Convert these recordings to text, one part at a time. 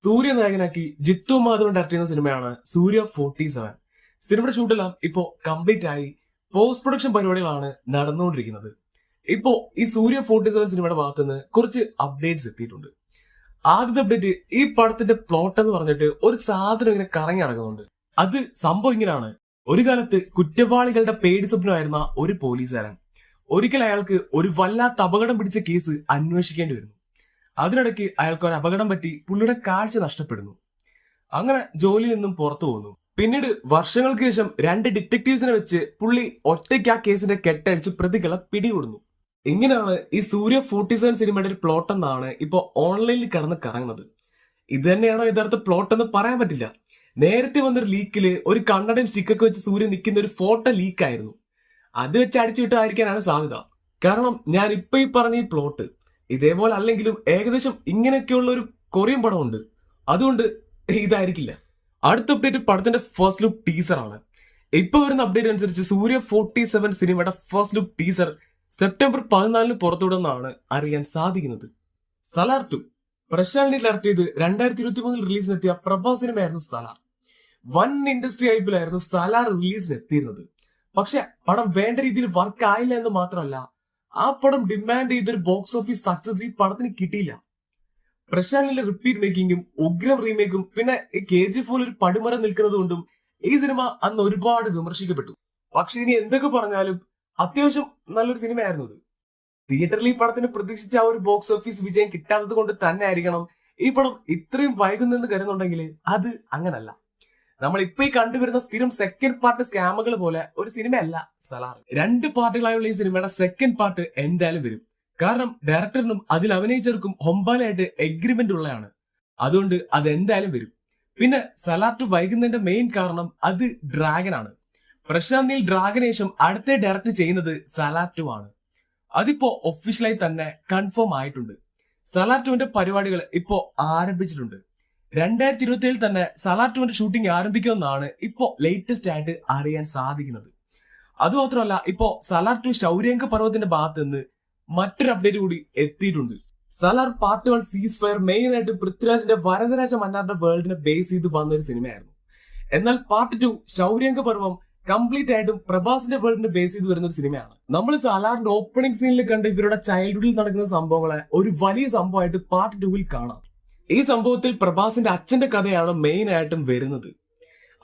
സൂര്യ നായകനാക്കി ജിത്തു മാധവൻ ഡയറക്ട് ചെയ്യുന്ന സിനിമയാണ് സൂര്യ 47. സിനിമയുടെ ഷൂട്ടെല്ലാം ഇപ്പോ കംപ്ലീറ്റ് ആയി പോസ്റ്റ് പ്രൊഡക്ഷൻ പരിപാടികളാണ് നടന്നുകൊണ്ടിരിക്കുന്നത്. ഇപ്പോ ഈ സൂര്യ 47 സിനിമയുടെ ഭാഗത്തുനിന്ന് കുറച്ച് അപ്ഡേറ്റ്സ് എത്തിയിട്ടുണ്ട്. ആദ്യത്തെ അപ്ഡേറ്റ്, ഈ പടത്തിന്റെ പ്ലോട്ട് എന്ന് പറഞ്ഞിട്ട് ഒരു സാധനം ഇങ്ങനെ കറങ്ങി നടക്കുന്നുണ്ട്. അത് സംഭവം ഇങ്ങനെയാണ്. ഒരു കാലത്ത് കുറ്റവാളികളുടെ പേടി സ്വപ്നമായിരുന്ന ഒരു പോലീസുകാരൻ ഒരിക്കൽ അയാൾക്ക് ഒരു വല്ലാത്ത അപകടം പിടിച്ച കേസ് അന്വേഷിക്കേണ്ടി വരുന്നു. അതിനിടയ്ക്ക് അയാൾക്ക് ഒരു അപകടം പറ്റി പുള്ളിയുടെ കാഴ്ച നഷ്ടപ്പെടുന്നു. അങ്ങനെ ജോലിയിൽ നിന്നും പുറത്തു പോകുന്നു. പിന്നീട് വർഷങ്ങൾക്ക് ശേഷം 2 ഡിറ്റക്ടീവ്സിനെ വെച്ച് പുള്ളി ഒറ്റയ്ക്ക് ആ കേസിന്റെ കെട്ടഴിച്ച് പ്രതികളെ പിടികൂടുന്നു. ഇങ്ങനെയാണ് ഈ സൂര്യ 47 സിനിമയുടെ ഒരു പ്ലോട്ട് എന്നാണ് ഇപ്പൊ ഓൺലൈനിൽ കിടന്ന് കറങ്ങുന്നത്. ഇത് തന്നെയാണോ യഥാർത്ഥ പ്ലോട്ട് എന്ന് പറയാൻ പറ്റില്ല. നേരത്തെ വന്നൊരു ലീക്കില് ഒരു കണ്ണടയും സ്റ്റിക്കൊക്കെ വെച്ച് സൂര്യ നിൽക്കുന്ന ഒരു ഫോട്ടോ ലീക്കായിരുന്നു. അത് വെച്ച് അടിച്ചുവിട്ടായിരിക്കാനാണ് സാധ്യത. കാരണം ഞാൻ ഇപ്പൊ ഈ പറഞ്ഞ ഈ പ്ലോട്ട് ഇതേപോലെ അല്ലെങ്കിലും ഏകദേശം ഇങ്ങനെയൊക്കെയുള്ള ഒരു കൊറിയൻ പടമുണ്ട്. അതുകൊണ്ട് ഇതായിരിക്കില്ല. അടുത്ത അപ്ഡേറ്റ് പടത്തിന്റെ ഫസ്റ്റ് ലുക്ക് ടീസർ ആണ്. ഇപ്പൊ വരുന്ന അപ്ഡേറ്റ് അനുസരിച്ച് സൂര്യ 47 സിനിമയുടെ ഫസ്റ്റ് ലുക്ക് ടീസർ സെപ്റ്റംബർ 14 പുറത്തുവിടുമെന്നാണ് അറിയാൻ സാധിക്കുന്നത്. സലാർ 2 പ്രശാന്തി ഡയറക്ട് ചെയ്ത് 2023 റിലീസിനെത്തിയ പ്രഭാസ് സിനിമയായിരുന്നു സലാർ. വൻ ഇൻഡസ്ട്രി ഹൈപ്പിലായിരുന്നു സലാർ റിലീസിന് എത്തിയിരുന്നത്. പക്ഷെ പടം വേണ്ട രീതിയിൽ വർക്ക് ആയില്ല എന്ന് മാത്രമല്ല, ആ പടം ഡിമാൻഡ് ചെയ്തൊരു ബോക്സ് ഓഫീസ് സക്സസ് ഈ പടത്തിന് കിട്ടിയില്ല. പ്രശാന്തിന്റെ റിപ്പീറ്റ് മേക്കിങ്ങും ഉഗ്രം റീമേക്കും പിന്നെ KGF പോലെ ഒരു പടിമറ നിൽക്കുന്നത് കൊണ്ടും ഈ സിനിമ അന്ന് ഒരുപാട് വിമർശിക്കപ്പെട്ടു. പക്ഷെ ഇനി എന്തൊക്കെ പറഞ്ഞാലും അത്യാവശ്യം നല്ലൊരു സിനിമയായിരുന്നു ഇത്. തിയേറ്ററിൽ ഈ പടത്തിന് പ്രതീക്ഷിച്ച ആ ഒരു ബോക്സ് ഓഫീസ് വിജയം കിട്ടാത്തത് കൊണ്ട് തന്നെ ആയിരിക്കണം ഈ പടം ഇത്രയും വൈകുന്നെന്ന് കരുതുന്നുണ്ടെങ്കിൽ അത് അങ്ങനല്ല. നമ്മൾ ഇപ്പൊ ഈ കണ്ടുവരുന്ന സ്ഥിരം സെക്കൻഡ് പാർട്ട് സ്കാമുകൾ പോലെ ഒരു സിനിമയല്ല സലാർ. 2 പാർട്ടുകളായുള്ള ഈ സിനിമയുടെ സെക്കൻഡ് പാർട്ട് എന്തായാലും വരും. കാരണം ഡയറക്ടറിനും അതിൽ അഭിനയിച്ചവർക്കും ഹൊമ്പാലായിട്ട് എഗ്രിമെന്റ് ഉള്ളതാണ്. അതുകൊണ്ട് അത് എന്തായാലും വരും. പിന്നെ സലാർ 2 വൈകുന്നതിന്റെ മെയിൻ കാരണം അത് ഡ്രാഗൻ ആണ്. പ്രശാന്ത് നീൽ ഡ്രാഗന് ശേഷം അടുത്ത ഡയറക്ട് ചെയ്യുന്നത് സലാർ 2 ആണ്. അതിപ്പോ ഒഫീഷ്യലായി തന്നെ കൺഫേം ആയിട്ടുണ്ട്. സലാർ 2ന്റെ പരിപാടികൾ ഇപ്പോ ആരംഭിച്ചിട്ടുണ്ട്. 2027 തന്നെ സലാർ 2ന്റെ ഷൂട്ടിംഗ് ആരംഭിക്കുമെന്നാണ് ഇപ്പോ ലേറ്റസ്റ്റ് ആയിട്ട് അറിയാൻ സാധിക്കുന്നത്. അതുമാത്രമല്ല, ഇപ്പോ സലാർ 2 ശൗര്യങ്ക പർവ്വതത്തിന്റെ ഭാഗത്ത് നിന്ന് മറ്റൊരു അപ്ഡേറ്റ് കൂടി എത്തിയിട്ടുണ്ട്. സലാർ പാർട്ട് 1 സീസ് ഫയർ മെയിൻ ആയിട്ട് പൃഥ്വിരാജിന്റെ വരദരാജ മന്നാറിന്റെ വേൾഡിനെ ബേസ് ചെയ്ത് വന്ന ഒരു സിനിമയായിരുന്നു. എന്നാൽ പാർട്ട് 2 ശൗര്യങ്ക പർവ്വം കംപ്ലീറ്റ് ആയിട്ടും പ്രഭാസിന്റെ വേൾഡിനെ ബേസ് ചെയ്ത് വരുന്ന ഒരു സിനിമയാണ്. നമ്മൾ സലാറിന്റെ ഓപ്പണിംഗ് സീനിൽ കണ്ട ഇവരുടെ ചൈൽഡ്ഹുഡിൽ നടക്കുന്ന സംഭവങ്ങളെ ഒരു വലിയ സംഭവമായിട്ട് പാർട്ട് 2 കാണാം. ഈ സംഭവത്തിൽ പ്രഭാസിന്റെ അച്ഛന്റെ കഥയാണ് മെയിൻ ആയിട്ടും വരുന്നത്.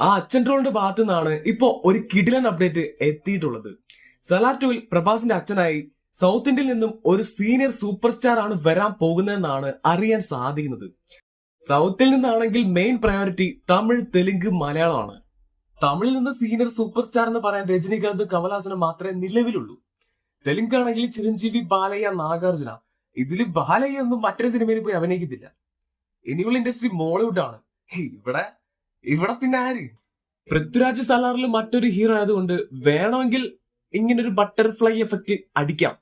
ആ അച്ഛൻ റോളിന്റെ ഭാഗത്തു നിന്നാണ് ഇപ്പോ ഒരു കിടിലൻ അപ്ഡേറ്റ് എത്തിയിട്ടുള്ളത്. സലാർ 2 പ്രഭാസിന്റെ അച്ഛനായി സൗത്ത് ഇന്ത്യയിൽ നിന്നും ഒരു സീനിയർ സൂപ്പർ സ്റ്റാർ ആണ് വരാൻ പോകുന്നതെന്നാണ് അറിയാൻ സാധിക്കുന്നത്. സൗത്തിൽ നിന്നാണെങ്കിൽ മെയിൻ പ്രയോറിറ്റി തമിഴ്, തെലുങ്ക്, മലയാളമാണ്. തമിഴിൽ നിന്ന് സീനിയർ സൂപ്പർ സ്റ്റാർ എന്ന് പറയാൻ രജനീകാന്ത്, കമലഹാസനും മാത്രമേ നിലവിലുള്ളൂ. തെലുങ്കാണെങ്കിൽ ചിരഞ്ജീവി, ബാലയ്യ, നാഗാർജുന. ഇതില് ബാലയ്യ ഒന്നും മറ്റൊരു സിനിമയിൽ പോയി അഭിനയിക്കത്തില്ല. ഇനിയുള്ള ഇൻഡസ്ട്രി മോളിവുഡ് ആണ്. ഇവിടെ പിന്നെ ആര്? പൃഥ്വിരാജ് സലാറിൽ മറ്റൊരു ഹീറോ ആയതുകൊണ്ട് വേണമെങ്കിൽ ഇങ്ങനൊരു ബട്ടർഫ്ലൈ എഫക്റ്റ് അടിക്കാം.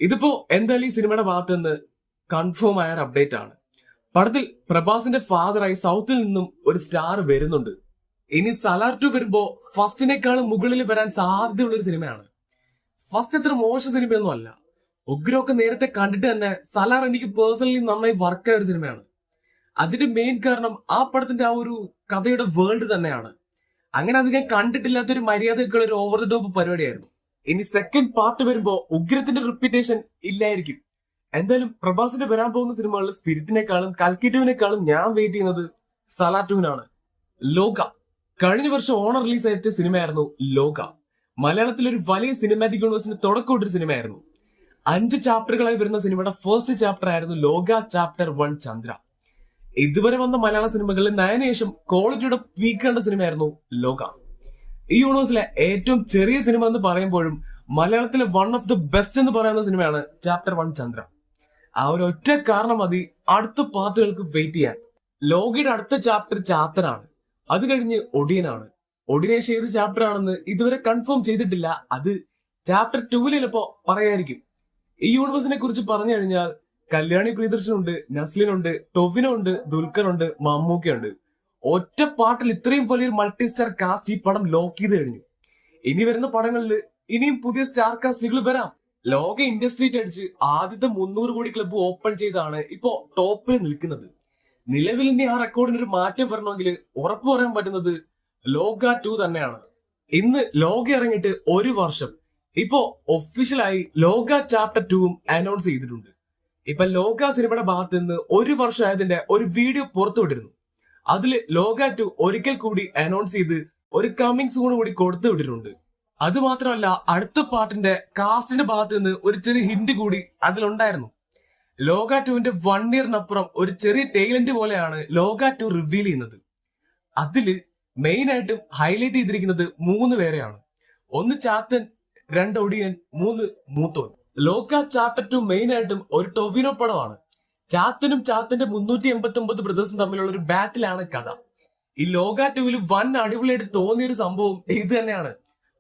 ഇതിപ്പോ എന്തായാലും ഈ സിനിമയുടെ ഭാഗത്ത് നിന്ന് കൺഫേം ആയ ഒരു അപ്ഡേറ്റ് ആണ്. പടത്തിൽ പ്രഭാസിന്റെ ഫാദറായി സൗത്തിൽ നിന്നും ഒരു സ്റ്റാർ വരുന്നുണ്ട്. ഇനി സലാർ 2 വരുമ്പോ ഫസ്റ്റിനേക്കാളും മുകളിൽ വരാൻ സാധ്യതയുള്ള ഒരു സിനിമയാണ്. ഫസ്റ്റ് അത്ര മോശം സിനിമയൊന്നും അല്ല. ഉഗ്രമൊക്കെ നേരത്തെ കണ്ടിട്ട് തന്നെ സലാർ എനിക്ക് പേഴ്സണലി നന്നായി വർക്കായ ഒരു സിനിമയാണ്. അതിന്റെ മെയിൻ കാരണം ആ പടത്തിന്റെ ആ ഒരു കഥയുടെ വേൾഡ് തന്നെയാണ്. അങ്ങനെ അധികം കണ്ടിട്ടില്ലാത്തൊരു മര്യാദയൊക്കെയുള്ള ഒരു ഓവർ ദ ടോപ്പ് പരിപാടിയായിരുന്നു. ഇനി സെക്കൻഡ് പാർട്ട് വരുമ്പോ ഉഗ്രത്തിന്റെ റിപ്പീറ്റേഷൻ ഇല്ലായിരിക്കും. എന്തായാലും പ്രഭാസിന്റെ വരാൻ പോകുന്ന സിനിമകളിൽ സ്പിരിറ്റിനേക്കാളും കൽക്കി 2വിനേക്കാളും ഞാൻ വെയിറ്റ് ചെയ്യുന്നത് സലാർ 2വിനാണ്. ലോക കഴിഞ്ഞ വർഷം ഓണം റിലീസ് ആയ സിനിമയായിരുന്നു ലോക. മലയാളത്തിൽ ഒരു വലിയ സിനിമാറ്റിക് യൂണിവേഴ്സിന് തുടക്കമിട്ടൊരു സിനിമയായിരുന്നു. 5 ചാപ്റ്ററുകളായി വരുന്ന സിനിമയുടെ ഫസ്റ്റ് ചാപ്റ്റർ ആയിരുന്നു ലോക ചാപ്റ്റർ 1 ചന്ദ്ര. ഇതുവരെ വന്ന മലയാള സിനിമകളിൽ നയന് ശേഷം ക്വാളിറ്റിയുടെ പീക്ക് കണ്ട സിനിമയായിരുന്നു ലോക. ഈ യൂണിവേഴ്സിലെ ഏറ്റവും ചെറിയ സിനിമ എന്ന് പറയുമ്പോഴും മലയാളത്തിലെ വൺ ഓഫ് ദി ബെസ്റ്റ് എന്ന് പറയുന്ന സിനിമയാണ് ചാപ്റ്റർ 1 ചന്ദ്ര. ആ ഒരു ഒറ്റ കാരണം മതി അടുത്ത പാർട്ടുകൾക്ക് വെയിറ്റ് ചെയ്യാൻ. ലോകയുടെ അടുത്ത ചാപ്റ്റർ ചാത്തനാണ്. അത് കഴിഞ്ഞ് ഒടിയനാണ്. ഒടിയനേഷ് ഏത് ചാപ്റ്റർ ആണെന്ന് ഇതുവരെ കൺഫേം ചെയ്തിട്ടില്ല. അത് ചാപ്റ്റർ 2 ചിലപ്പോ പറയായിരിക്കും. ഈ യൂണിവേഴ്സിനെ കുറിച്ച് പറഞ്ഞു കഴിഞ്ഞാൽ കല്യാണി പ്രിയദർശനുണ്ട്, നസ്ലിനുണ്ട്, ടൊവിനുണ്ട്, ദുൽഖറുണ്ട്, മമ്മൂക്കയുണ്ട്. ഒറ്റ പാട്ടിൽ ഇത്രയും വലിയൊരു മൾട്ടി സ്റ്റാർ കാസ്റ്റ് ഈ പടം ലോക്ക് ചെയ്ത് കഴിഞ്ഞു. ഇനി വരുന്ന പടങ്ങളിൽ ഇനിയും പുതിയ സ്റ്റാർ കാസ്റ്റുകൾ വരാം. ലോക ഇൻഡസ്ട്രി അടിച്ച് ആദ്യത്തെ 300 കോടി ക്ലബ്ബ് ഓപ്പൺ ചെയ്താണ് ഇപ്പോ ടോപ്പിൽ നിൽക്കുന്നത്. നിലവിൽ ഇനി ആ റെക്കോർഡിന് ഒരു മാറ്റം വരണമെങ്കിൽ ഉറപ്പു പറയാൻ പറ്റുന്നത് ലോക 2 തന്നെയാണ്. ഇന്ന് ലോക ഇറങ്ങിയിട്ട് ഒരു വർഷം. ഇപ്പോ ഒഫീഷ്യലായി ലോക ചാപ്റ്റർ 2 അനൗൺസ് ചെയ്തിട്ടുണ്ട്. ഇപ്പൊ ലോക സിനിമയുടെ ഭാഗത്ത് നിന്ന് ഒരു വർഷം ആയതിന്റെ ഒരു വീഡിയോ പുറത്തുവിട്ടിരുന്നു. അതില് ലോക 2 ഒരിക്കൽ കൂടി അനൗൺസ് ചെയ്ത് ഒരു കമ്മിങ് സൂൺ കൂടി കൊടുത്തു വിട്ടിട്ടുണ്ട്. അത് മാത്രമല്ല, അടുത്ത പാർട്ടിന്റെ കാസ്റ്റിന്റെ ഭാഗത്ത് നിന്ന് ഒരു ചെറിയ ഹിന്റ് കൂടി അതിലുണ്ടായിരുന്നു. ലോക 2വിന്റെ 1 ഇയറിനപ്പുറം ഒരു ചെറിയ ടൈലന്റ് പോലെയാണ് ലോക 2 റിവീൽ ചെയ്യുന്നത്. അതില് മെയിൻ ആയിട്ടും ഹൈലൈറ്റ് ചെയ്തിരിക്കുന്നത് 3 പേരെയാണ്. 1 ചാത്തൻ, 2 ഒടിയൻ, 3 മൂത്തോൻ. ലോക ചാപ്റ്റർ 2 മെയിൻ ആയിട്ടും ഒരു ടൊവിനോ പടമാണ്. ചാത്തനും ചാത്തന്റെ 389 ബ്രദേഴ്സും തമ്മിലുള്ള ഒരു ബാറ്റിലാണ് കഥ. ഈ ലോക 2വിൽ വൻ അടിപൊളിയായിട്ട് തോന്നിയ ഒരു സംഭവം ഇത് തന്നെയാണ്.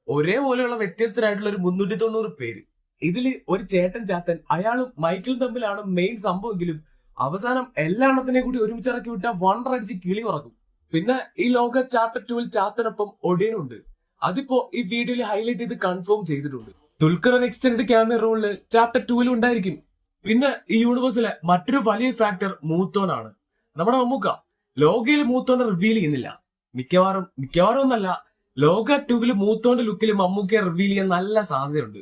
ഒരേപോലെയുള്ള വ്യത്യസ്തരായിട്ടുള്ള ഒരു 390 പേര്. ഇതില് ഒരു ചേട്ടൻ ചാത്തൻ, അയാളും മൈക്കിളും തമ്മിലാണ് മെയിൻ സംഭവമെങ്കിലും അവസാനം എല്ലാ എണ്ണത്തിനെ കൂടി ഒരുമിച്ചിറക്കി വിട്ട വണ്ടറടിച്ച് കിളി ഉറക്കും. പിന്നെ ഈ ലോക ചാപ്റ്റർ 2വിൽ ചാത്തനൊപ്പം ഒടിയനുണ്ട്. അതിപ്പോ ഈ വീഡിയോയിൽ ഹൈലൈറ്റ് ചെയ്ത് കൺഫേം ചെയ്തിട്ടുണ്ട്. ദുൽഖർ ഒരു എക്സ്റ്റൻഡ് ക്യാമിയ റോളില് ചാപ്റ്റർ 2വിലും ഉണ്ടായിരിക്കും. പിന്നെ ഈ യൂണിവേഴ്സിലെ മറ്റൊരു വലിയ ഫാക്ടർ മൂത്തോനാണ്. നമ്മുടെ മമ്മൂക്ക ലോകയിൽ മൂത്തോനെ റിവീൽ ചെയ്യുന്നില്ല. മിക്കവാറും ഒന്നല്ല, ലോക 2വിൽ മൂത്തോന്റെ ലുക്കിൽ മമ്മൂക്കയെ റിവീൽ ചെയ്യാൻ നല്ല സാധ്യതയുണ്ട്.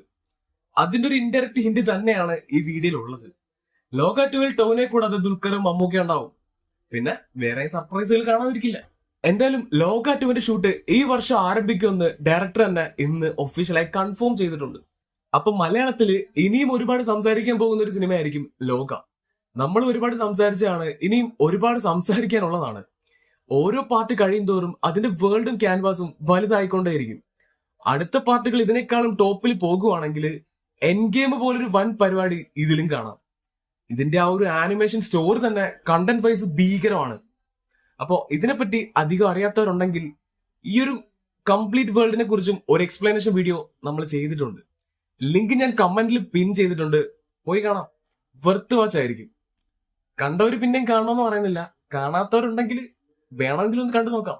അതിന്റെ ഒരു ഇൻഡയറക്റ്റ് ഹിന്റ് തന്നെയാണ് ഈ വീഡിയോയിൽ ഉള്ളത്. ലോക 2വിൽ ടോനെ കൂടാതെ ദുൽഖറും മമ്മൂക്ക ഉണ്ടാവും. പിന്നെ വേറെ സർപ്രൈസുകൾ കാണാതിരിക്കില്ല. എന്തായാലും ലോക 2വിന്റെ ഷൂട്ട് ഈ വർഷം ആരംഭിക്കുമെന്ന് ഡയറക്ടർ തന്നെ ഇന്ന് ഒഫീഷ്യലായി കൺഫേം ചെയ്തിട്ടുണ്ട്. അപ്പൊ മലയാളത്തില് ഇനിയും ഒരുപാട് സംസാരിക്കാൻ പോകുന്ന ഒരു സിനിമയായിരിക്കും ലോക. നമ്മൾ ഒരുപാട് സംസാരിച്ചാണ്, ഇനിയും ഒരുപാട് സംസാരിക്കാനുള്ളതാണ്. ഓരോ പാർട്ട് കഴിയും തോറും അതിന്റെ വേൾഡും ക്യാൻവാസും വലുതായിക്കൊണ്ടേയിരിക്കും. അടുത്ത പാർട്ടുകൾ ഇതിനേക്കാളും ടോപ്പിൽ പോകുവാണെങ്കിൽ എൻ ഗെയിം പോലൊരു വൻ പരിപാടി ഇതിലും കാണാം. ഇതിന്റെ ആ ഒരു ആനിമേഷൻ സ്റ്റോറി തന്നെ കണ്ടന്റ് വൈസ് ഭീകരമാണ്. അപ്പോ ഇതിനെപ്പറ്റി അധികം അറിയാത്തവരുണ്ടെങ്കിൽ ഈ ഒരു കംപ്ലീറ്റ് വേൾഡിനെ കുറിച്ചും ഒരു എക്സ്പ്ലനേഷൻ വീഡിയോ നമ്മൾ ചെയ്തിട്ടുണ്ട്. ലിങ്ക് ഞാൻ കമന്റിൽ പിൻ ചെയ്തിട്ടുണ്ട്, പോയി കാണാം. വെർത്ത് വാച്ച് ആയിരിക്കും. കണ്ടവര് പിന്നെയും കാണണമെന്ന് പറയുന്നില്ല, കാണാത്തവരുണ്ടെങ്കിൽ വേണമെങ്കിലും ഒന്ന് കണ്ടു നോക്കാം.